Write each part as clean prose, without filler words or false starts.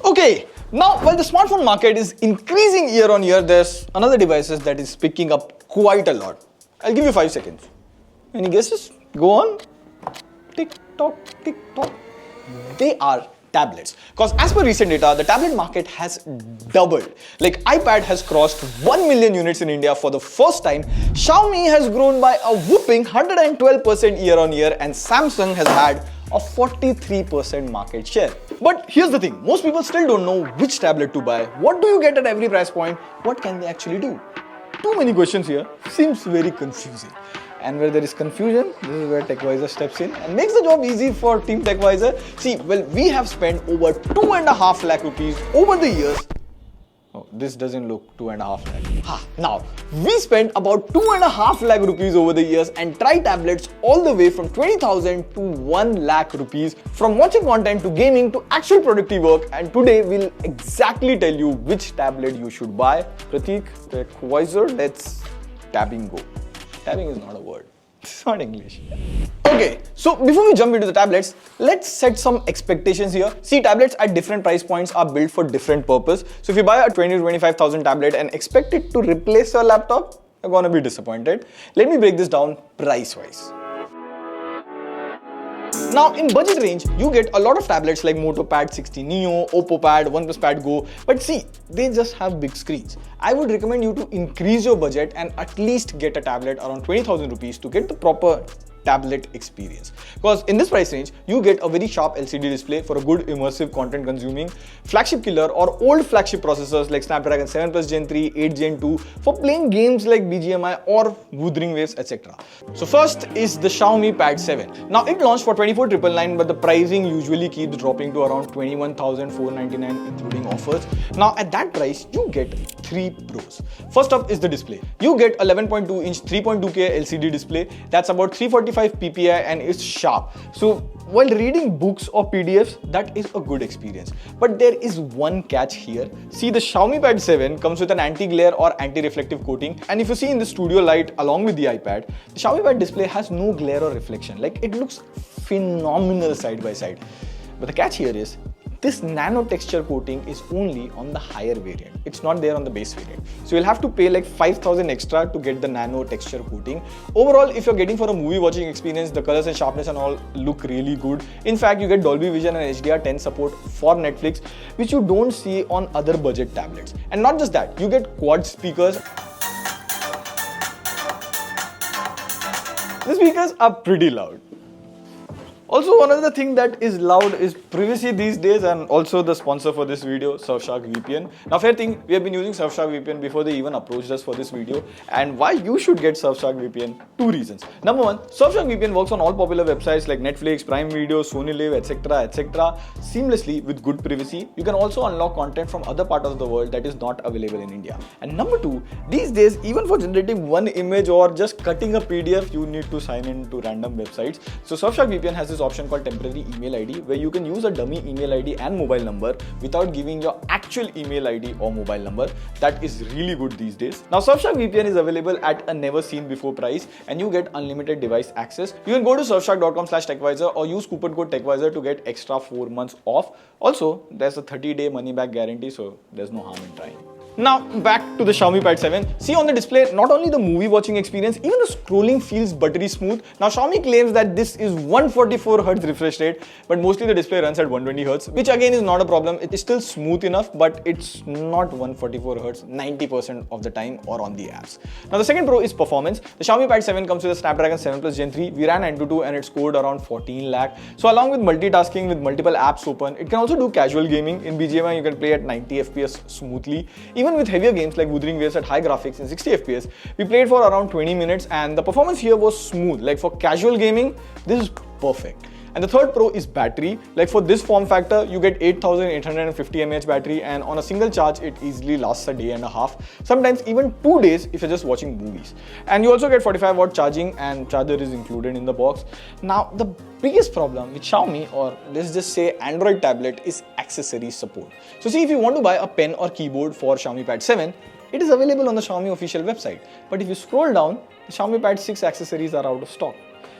Okay, now while the smartphone market is increasing year on year, there's another devices that is picking up quite a lot. I'll give you 5 seconds. Any guesses? Go on. Tick tock, tick tock. They are tablets. Because as per recent data, the tablet market has doubled. Like iPad has crossed 1 million units in India for the first time. Xiaomi has grown by a whooping 112% year on year, and Samsung has had a 43% market share. But here's the thing, most people still don't know which tablet to buy. What do you get at every price point? What can they actually do? Too many questions here, seems very confusing. And where there is confusion, this is where TechWiser steps in and makes the job easy for Team TechWiser. See, well, we have spent over 2.5 lakh rupees over the years. Oh, this doesn't look 2.5 lakh. Now, we spent about 2.5 lakh rupees over the years and tried tablets all the way from 20,000 to 1 lakh rupees, from watching content to gaming to actual productive work. And today we'll exactly tell you which tablet you should buy. Pratik, TechWiser, let's tabbing go. Tabbing is not a word. It's not English. Okay, so before we jump into the tablets, let's set some expectations here. See, tablets at different price points are built for different purpose. So if you buy a 20 to 25,000 tablet and expect it to replace your laptop, you're gonna be disappointed. Let me break this down price-wise. Now, in budget range, you get a lot of tablets like Moto Pad 60 Neo, Oppo Pad, OnePlus Pad Go, but see, they just have big screens. I would recommend you to increase your budget and at least get a tablet around 20,000 rupees to get the proper tablet experience. Because in this price range, you get a very sharp LCD display for a good immersive content consuming, flagship killer or old flagship processors like Snapdragon 7 Plus Gen 3, 8 Gen 2 for playing games like BGMI or Wizardry waves, etc. So first is the Xiaomi Pad 7. Now it launched for 24,999, but the pricing usually keeps dropping to around 21,499 including offers. Now at that price, you get 3 pros. First up is the display. You get 11.2 inch 3.2K LCD display that's about 345 ppi and it's sharp. So while reading books or PDFs, that is a good experience. But there is one catch here. See, the Xiaomi Pad 7 comes with an anti-glare or anti-reflective coating, and if you see in the studio light along with the iPad, the Xiaomi Pad display has no glare or reflection. Like, it looks phenomenal side by side. But the catch here is, this nano texture coating is only on the higher variant. It's not there on the base variant. So you'll have to pay like 5,000 extra to get the nano texture coating. Overall, if you're getting for a movie watching experience, the colors and sharpness and all look really good. In fact, you get Dolby Vision and HDR10 support for Netflix, which you don't see on other budget tablets. And not just that, you get quad speakers. The speakers are pretty loud. Also, one other thing that is loud is privacy these days, and also the sponsor for this video, Surfshark VPN. Now, fair thing, we have been using Surfshark VPN before they even approached us for this video. And why you should get Surfshark VPN? 2 reasons. Number one, Surfshark VPN works on all popular websites like Netflix, Prime Video, Sony Live, etc. seamlessly with good privacy. You can also unlock content from other parts of the world that is not available in India. And number two, these days, even for generating one image or just cutting a PDF, you need to sign in to random websites. So Surfshark VPN has this option called temporary email ID, where you can use a dummy email ID and mobile number without giving your actual email ID or mobile number. That is really good these days. Now, Surfshark VPN is available at a never seen before price, and you get unlimited device access. You can go to surfshark.com/TechWiser or use coupon code TechWiser to get extra 4 months off. Also, there's a 30-day money back guarantee, so there's no harm in trying. Now, back to the Xiaomi Pad 7. See, on the display, not only the movie watching experience, even the scrolling feels buttery smooth. Now, Xiaomi claims that this is 144Hz refresh rate, but mostly the display runs at 120Hz, which again is not a problem. It is still smooth enough, but it's not 144Hz 90% of the time or on the apps. Now, the second pro is performance. The Xiaomi Pad 7 comes with a Snapdragon 7 Plus Gen 3. We ran Antutu and it scored around 14 lakh. So, along with multitasking with multiple apps open, it can also do casual gaming. In BGMI, you can play at 90 FPS smoothly. Even with heavier games like Wizardry waves at high graphics in 60 FPS, we played for around 20 minutes and the performance here was smooth. Like, for casual gaming, this is perfect. And the third pro is battery. Like, for this form factor, you get 8,850 mAh battery, and on a single charge, it easily lasts a day and a half. Sometimes even 2 days if you're just watching movies. And you also get 45-watt charging, and charger is included in the box. Now, the biggest problem with Xiaomi, or let's just say Android tablet, is accessory support. So see, if you want to buy a pen or keyboard for Xiaomi Pad 7, it is available on the Xiaomi official website. But if you scroll down, the Xiaomi Pad 6 accessories are out of stock.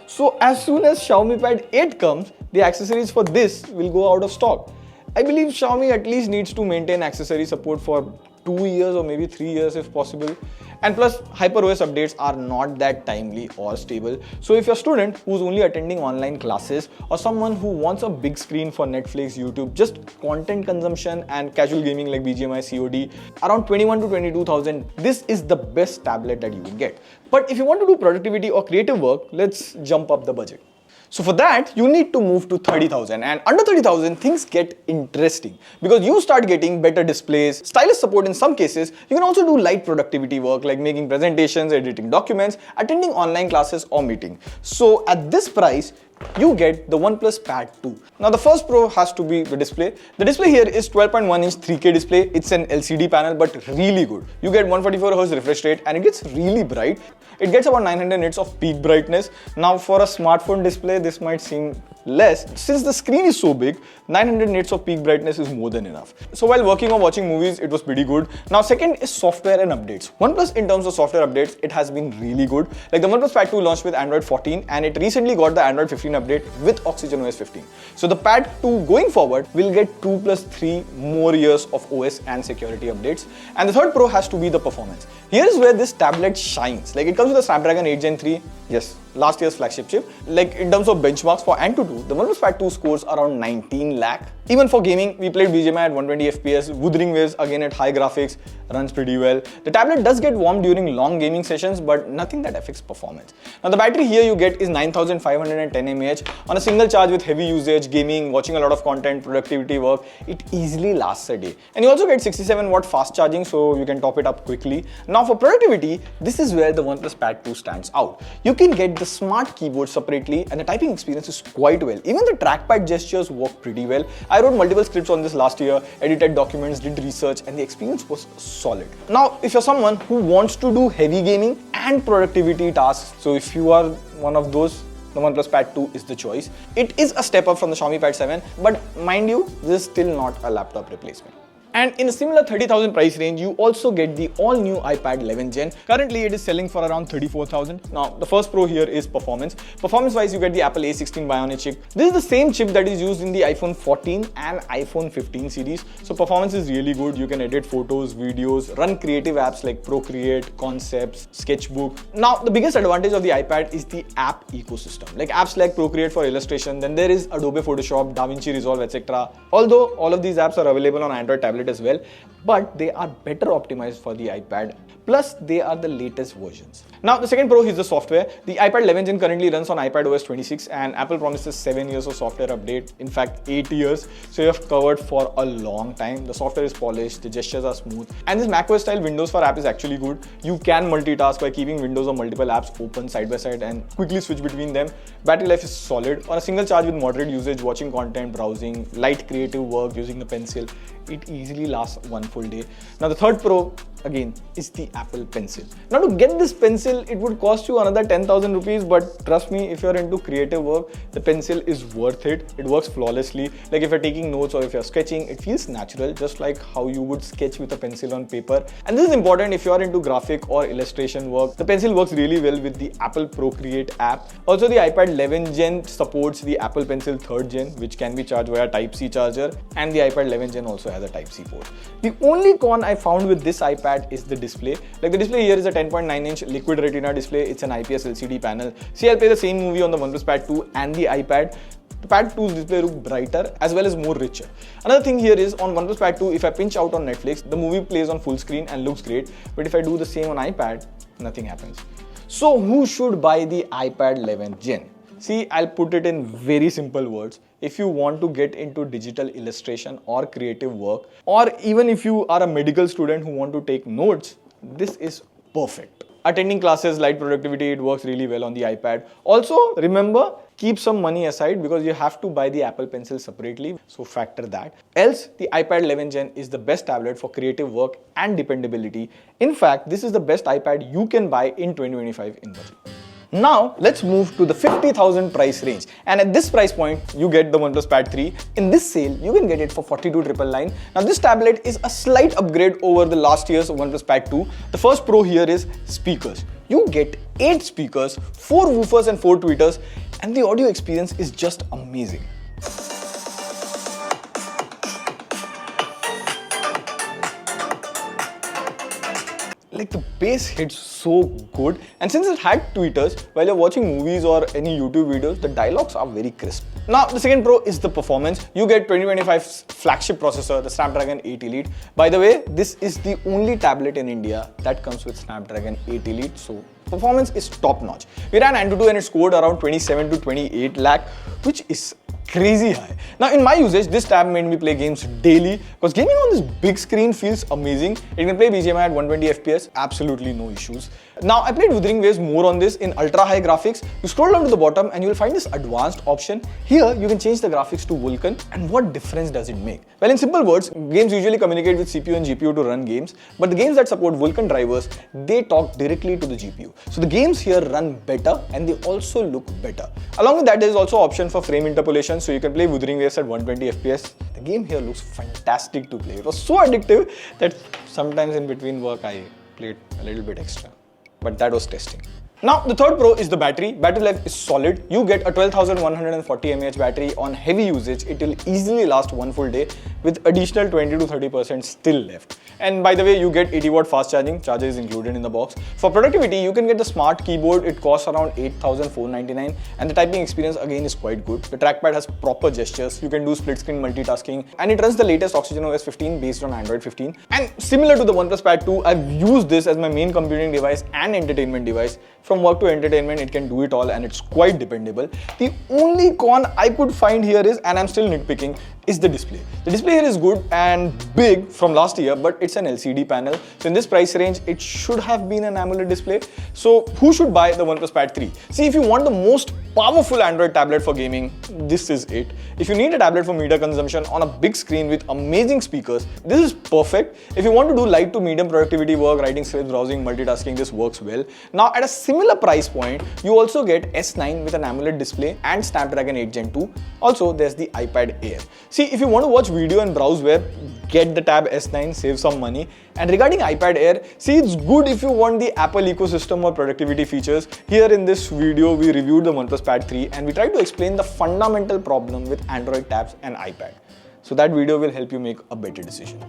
So as soon as Xiaomi Pad 8 comes, the accessories for this will go out of stock. I believe Xiaomi at least needs to maintain accessory support for 2 years or maybe 3 years if possible. And plus, HyperOS updates are not that timely or stable. So if you're a student who's only attending online classes or someone who wants a big screen for Netflix, YouTube, just content consumption and casual gaming like BGMI, COD, around 21 to 22,000, this is the best tablet that you will get. But if you want to do productivity or creative work, let's jump up the budget. So for that, you need to move to 30,000, and under 30,000 things get interesting because you start getting better displays, stylus support in some cases. You can also do light productivity work like making presentations, editing documents, attending online classes or meeting. So at this price, you get the OnePlus Pad 2. Now the first pro has to be the display. The display here is 12.1-inch 3K display. It's an LCD panel but really good. You get 144Hz refresh rate and it gets really bright. It gets about 900 nits of peak brightness. Now for a smartphone display, this might seem less. Since the screen is so big, 900 nits of peak brightness is more than enough. So while working or watching movies, it was pretty good. Now second is software and updates. OnePlus in terms of software updates, it has been really good. Like the OnePlus Pad 2 launched with Android 14 and it recently got the Android 15 update with OxygenOS 15. So the Pad 2 going forward will get 2 plus 3 more years of OS and security updates. And the third pro has to be the performance. Here is where this tablet shines. Like it comes with a Snapdragon 8 Gen 3, yes, last year's flagship chip. Like in terms of benchmarks for Antutu, the OnePlus Pad 2 scores around 19 lakh. Even for gaming, we played BGMI at 120 FPS, wizardry waves again at high graphics, runs pretty well. The tablet does get warm during long gaming sessions, but nothing that affects performance. Now the battery here you get is 9510 mAh. On a single charge with heavy usage, gaming, watching a lot of content, productivity work, it easily lasts a day. And you also get 67 watt fast charging, so you can top it up quickly. Now for productivity, this is where the OnePlus Pad 2 stands out. You can get the smart keyboard separately and the typing experience is quite well. Even the trackpad gestures work pretty well. I wrote multiple scripts on this last year, edited documents, did research, and the experience was solid. Now, if you're someone who wants to do heavy gaming and productivity tasks, so if you are one of those, the OnePlus Pad 2 is the choice. It is a step up from the Xiaomi Pad 7, but mind you, this is still not a laptop replacement. And in a similar 30,000 price range, you also get the all-new iPad 11 Gen. Currently, it is selling for around 34,000. Now, the first pro here is performance. Performance-wise, you get the Apple A16 Bionic chip. This is the same chip that is used in the iPhone 14 and iPhone 15 series. So performance is really good. You can edit photos, videos, run creative apps like Procreate, Concepts, Sketchbook. Now, the biggest advantage of the iPad is the app ecosystem. Like apps like Procreate for illustration, then there is Adobe Photoshop, DaVinci Resolve, etc. Although all of these apps are available on Android tablet as well, but they are better optimized for the iPad. Plus, they are the latest versions. Now, the second pro is the software. The iPad 11 Gen currently runs on iPadOS 26 and Apple promises 7 years of software update. In fact, 8 years. So you have covered for a long time. The software is polished, the gestures are smooth. And this macOS style Windows for app is actually good. You can multitask by keeping Windows or multiple apps open side by side and quickly switch between them. Battery life is solid. On a single charge with moderate usage, watching content, browsing, light creative work using the pencil, it easily lasts one full day. Now, the third pro, again, is the Apple Pencil. Now, to get this pencil, it would cost you another 10,000 rupees, but trust me, if you're into creative work, the pencil is worth it. It works flawlessly. Like if you're taking notes or if you're sketching, it feels natural, just like how you would sketch with a pencil on paper. And this is important if you're into graphic or illustration work. The pencil works really well with the Apple Procreate app. Also, the iPad 11 Gen supports the Apple Pencil 3rd Gen, which can be charged via Type-C charger, and the iPad 11 Gen also has a Type-C port. The only con I found with this iPad is the display. Like the display here is a 10.9-inch liquid retina display. It's an IPS LCD panel. See, I'll play the same movie on the OnePlus Pad 2 and the iPad. The Pad 2's display looks brighter as well as more richer. Another thing here is on OnePlus Pad 2, if I pinch out on Netflix, the movie plays on full screen and looks great. But if I do the same on iPad, nothing happens. So who should buy the iPad 11 Gen? See, I'll put it in very simple words. If you want to get into digital illustration or creative work, or even if you are a medical student who want to take notes, this is perfect. Attending classes, light productivity, it works really well on the iPad. Also, remember, keep some money aside because you have to buy the Apple Pencil separately, so factor that. Else, the iPad 11 Gen is the best tablet for creative work and dependability. In fact, this is the best iPad you can buy in 2025 in budget. Now, let's move to the 50,000 price range. And at this price point, you get the OnePlus Pad 3. In this sale, you can get it for 42,999. Now, this tablet is a slight upgrade over the last year's OnePlus Pad 2. The first pro here is speakers. You get 8 speakers, 4 woofers and 4 tweeters, and the audio experience is just amazing. like the bass hits so good, and since it had tweeters, while you're watching movies or any YouTube videos, the dialogues are very crisp. Now the second pro is the performance. You get 2025's flagship processor, the Snapdragon 8 Elite. By the way, this is the only tablet in India that comes with Snapdragon 8 Elite, so performance is top notch. We ran Antutu and it scored around 27 to 28 lakh, which is crazy high. Now in my usage, this tab made me play games daily because gaming on this big screen feels amazing. It can play BGMI at 120 FPS, absolutely no issues. Now I played Wuthering Waves more on this in ultra high graphics. You scroll down to the bottom and you will find this advanced option. Here you can change the graphics to Vulkan, and what difference does it make? Well, in simple words, games usually communicate with CPU and GPU to run games, but the games that support Vulkan drivers, they talk directly to the GPU. So the games here run better and they also look better. Along with that, there is also option for frame interpolation, so you can play Wuthering Waves at 120 FPS. The game here looks fantastic to play. It was so addictive that sometimes in between work I played a little bit extra. But that was testing. Now the third pro is the battery. Battery life is solid. You get a 12,140 mAh battery. On heavy usage, it will easily last one full day with additional 20 to 30% still left. And by the way, you get 80 watt fast charging. Charger is included in the box. For productivity, you can get the smart keyboard. It costs around 8,499 and the typing experience again is quite good. The trackpad has proper gestures. You can do split screen multitasking and it runs the latest Oxygen OS 15 based on Android 15. And similar to the OnePlus Pad 2, I've used this as my main computing device and entertainment device. From work to entertainment, it can do it all and it's quite dependable. The only con I could find here is, and I'm still nitpicking, is the display. The display here is good and big from last year, but it's an LCD panel. So in this price range, it should have been an AMOLED display. So who should buy the OnePlus Pad 3? See, if you want the most powerful Android tablet for gaming, this is it. If you need a tablet for media consumption on a big screen with amazing speakers, this is perfect. If you want to do light to medium productivity work, writing scripts, browsing, multitasking, this works well. Now at a similar price point, you also get S9 with an AMOLED display and Snapdragon 8 Gen 2. Also, there's the iPad Air. See, if you want to watch video and browse web, get the Tab S9, save some money. And regarding iPad Air, see, it's good if you want the Apple ecosystem or productivity features. Here in this video, we reviewed the OnePlus Pad 3 and we tried to explain the fundamental problem with Android tabs and iPad. So that video will help you make a better decision.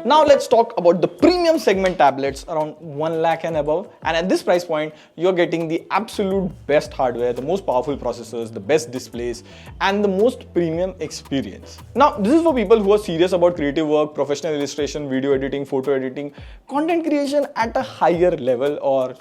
Now let's talk about the premium segment tablets around 1 lakh and above. And at this price point, you're getting the absolute best hardware, the most powerful processors, the best displays, and the most premium experience. Now, this is for people who are serious about creative work, professional illustration, video editing, photo editing, content creation at a higher level, or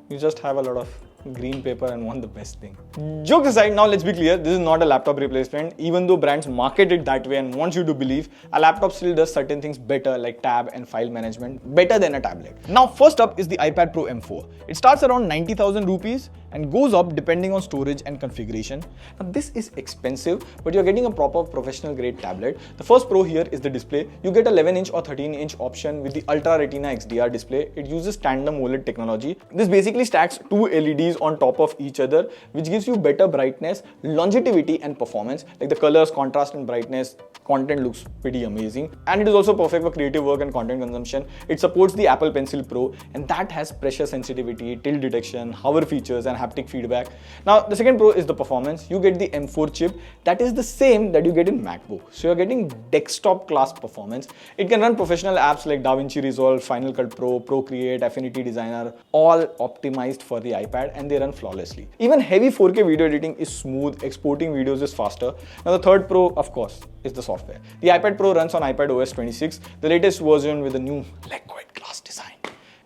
you just have a lot of green paper and want the best thing. Jokes aside, now let's be clear, this is not a laptop replacement. Even though brands market it that way and want you to believe, a laptop still does certain things better like tab and file management better than a tablet. Now first up is the iPad Pro M4. It starts around 90,000 rupees and goes up depending on storage and configuration. Now this is expensive, but you're getting a proper professional grade tablet. The first pro here is the display. You get 11-inch or 13-inch option with the Ultra Retina XDR display. It uses tandem OLED technology. This basically stacks two LEDs on top of each other, which gives you better brightness, longevity and performance. Like the colors, contrast and brightness, content looks pretty amazing. And it is also perfect for creative work and content consumption. It supports the Apple Pencil Pro and that has pressure sensitivity, tilt detection, hover features and haptic feedback. Now the second pro is the performance. You get the M4 chip that is the same that you get in MacBook. So you're getting desktop class performance. It can run professional apps like DaVinci Resolve, Final Cut Pro, Procreate, Affinity Designer, all optimized for the iPad and they run flawlessly. Even heavy 4K video editing is smooth, exporting videos is faster. Now the third pro, of course, is the software. The iPad Pro runs on iPad OS 26, the latest version with a new liquid glass design.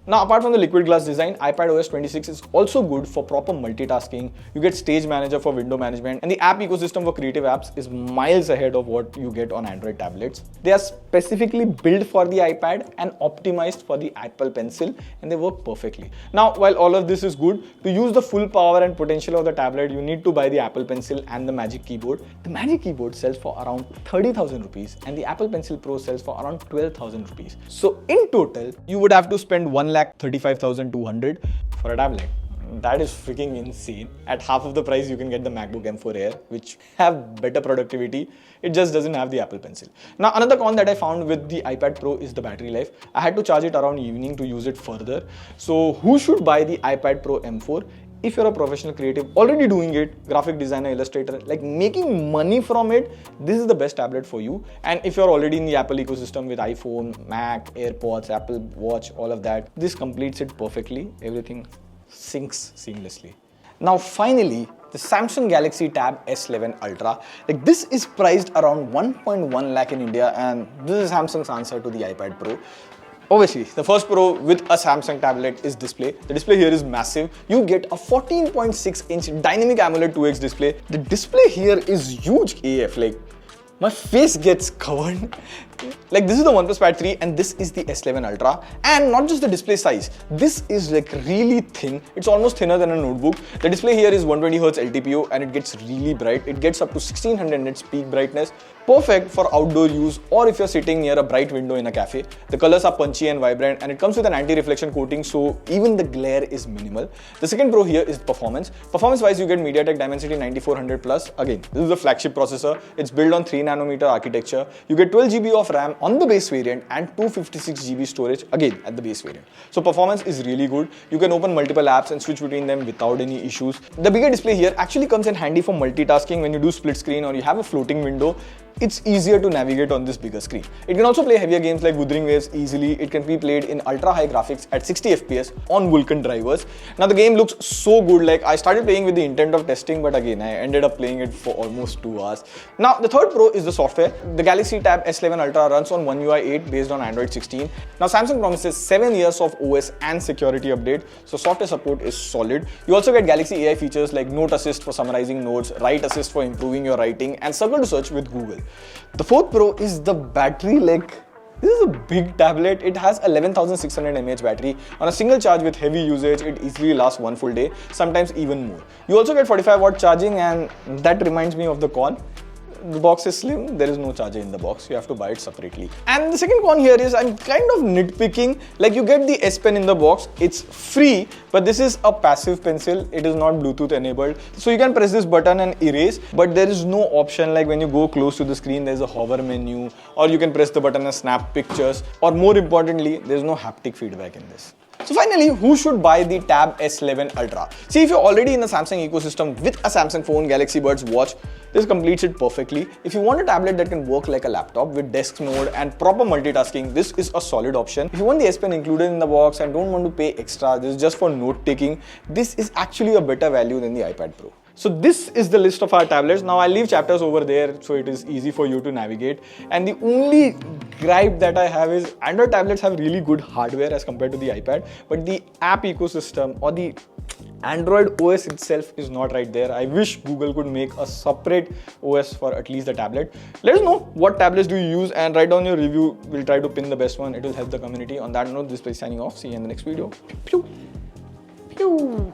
Now, apart from the liquid glass design, iPad OS 26 is also good for proper multitasking. You get Stage Manager for window management, and the app ecosystem for creative apps is miles ahead of what you get on Android tablets. They are specifically built for the iPad and optimized for the Apple Pencil, and they work perfectly. Now, while all of this is good, to use the full power and potential of the tablet, you need to buy the Apple Pencil and the Magic Keyboard. The Magic Keyboard sells for around 30,000 rupees, and the Apple Pencil Pro sells for around 12,000 rupees. So, in total, you would have to spend 1,35,200 for a tablet. That is freaking insane. At half of the price, you can get the MacBook M4 Air, which have better productivity. It just doesn't have the Apple Pencil. Now, another con that I found with the iPad Pro is the battery life. I had to charge it around evening to use it further. So, who should buy the iPad Pro M4? if you're a professional creative already doing it, graphic designer, illustrator, like making money from it, this is the best tablet for you. And if you're already in the Apple ecosystem with iPhone, Mac, AirPods, Apple Watch, all of that, this completes it perfectly. Everything syncs seamlessly. Now finally, the Samsung Galaxy Tab S11 Ultra. Like this is priced around 1.1 lakh in India, and this is Samsung's answer to the iPad Pro. Obviously, the first Pro with a Samsung tablet is display. The display here is massive. You get a 14.6-inch dynamic AMOLED 2X display. The display here is huge AF. Like my face gets covered. Like this is the OnePlus Pad 3 and this is the S11 Ultra. And not just the display size, this is like really thin. It's almost thinner than a notebook. The display here is 120Hz LTPO and it gets really bright. It gets up to 1600 nits peak brightness. Perfect for outdoor use or if you're sitting near a bright window in a cafe. The colors are punchy and vibrant and it comes with an anti-reflection coating, so even the glare is minimal. The second Pro here is performance. Performance-wise, you get MediaTek Dimensity 9400 Plus. Again, this is the flagship processor. It's built on 3nm architecture. You get 12GB of RAM on the base variant and 256GB storage again at the base variant. So performance is really good. You can open multiple apps and switch between them without any issues. The bigger display here actually comes in handy for multitasking when you do split screen or you have a floating window. It's easier to navigate on this bigger screen. It can also play heavier games like Wuthering Waves easily. It can be played in ultra high graphics at 60 FPS on Vulkan drivers. Now the game looks so good. Like I started playing with the intent of testing, but again I ended up playing it for almost 2 hours. Now the third Pro is the software. The Galaxy Tab S11 Ultra runs on One UI 8 based on Android 16. Now Samsung promises 7 years of OS and security update, so software support is solid. You also get Galaxy AI features like Note Assist for summarizing notes, Write Assist for improving your writing, and Circle to Search with Google. The fourth Pro is the battery. Like this is a big tablet. It has 11,600 mAh battery. On a single charge with heavy usage, it easily lasts 1 full day, sometimes even more. You also get 45-watt charging, and that reminds me of the con. The box is slim, there is no charger in the box, you have to buy it separately. And the second con here is I'm kind of nitpicking. Like you get the S Pen in the box, it's free, but this is a passive pencil, it is not Bluetooth enabled. So you can press this button and erase, but there is no option like when you go close to the screen, there's a hover menu, or you can press the button and snap pictures, or more importantly, there's no haptic feedback in this. So finally, who should buy the Tab S11 Ultra? See, if you're already in the Samsung ecosystem with a Samsung phone, Galaxy Buds, watch, this completes it perfectly. If you want a tablet that can work like a laptop with desk mode and proper multitasking, this is a solid option. If you want the S Pen included in the box and don't want to pay extra, this is just for note taking, this is actually a better value than the iPad Pro. So this is the list of our tablets. Now I'll leave chapters over there so it is easy for you to navigate. And the only gripe that I have is Android tablets have really good hardware as compared to the iPad, but the app ecosystem or the Android OS itself is not right there. I wish Google could make a separate OS for at least the tablet. Let us know what tablets do you use and write down your review. We'll try to pin the best one. It will help the community. On that note, this is signing off. See you in the next video. Pew. Pew.